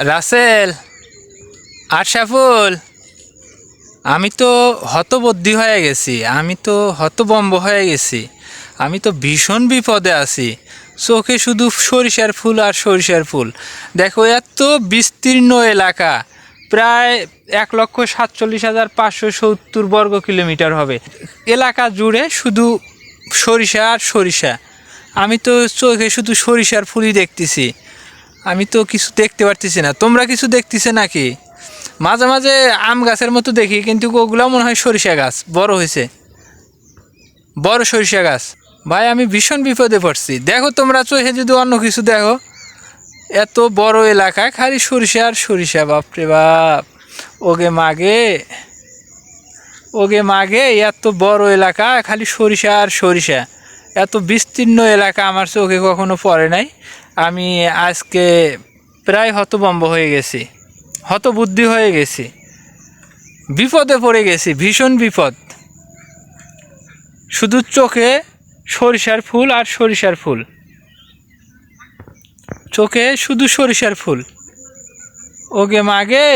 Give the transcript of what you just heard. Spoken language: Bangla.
রাসেল, আশরাফুল, আমি তো হতবুদ্ধি হয়ে গেছি, আমি তো হতবম্ব হয়ে গেছি, আমি তো ভীষণ বিপদে আছি। চোখে শুধু সরিষার ফুল আর সরিষার ফুল। দেখো, এত বিস্তীর্ণ এলাকা, প্রায় 1,47,570 বর্গ কিলোমিটার হবে। এলাকা জুড়ে শুধু সরিষা আর সরিষা। আমি তো চোখে শুধু সরিষার ফুলই দেখতেছি, আমি তো কিছু দেখতে পারতেছি না। তোমরা কিছু দেখতেছে নাকি? মাঝে মাঝে আম গাছের মতো দেখি, কিন্তু ওগুলো মনে হয় সরিষা গাছ, বড় হয়েছে, বড় সরিষা গাছ। ভাই, আমি ভীষণ বিপদে পড়ছি। দেখো তোমরা চোখে যদি অন্য কিছু দেখো, এত বড় এলাকায় খালি সরিষা আর সরিষা। বাপরে বাপ, ওগে মাগে, ওগে মাগে, এত বড় এলাকা খালি সরিষা আর সরিষা। এত বিস্তীর্ণ এলাকা আমার চোখে কখনো পড়ে নাই। আমি আজকে প্রায় হতভম্ব হয়ে গেছি, হতবুদ্ধি হয়ে গেছি, বিপদে পড়ে গেছি, ভীষণ বিপদ। শুধু চোখে সরিষার ফুল আর সরিষার ফুল, চোখে শুধু সরিষার ফুল। ওগে মাগে।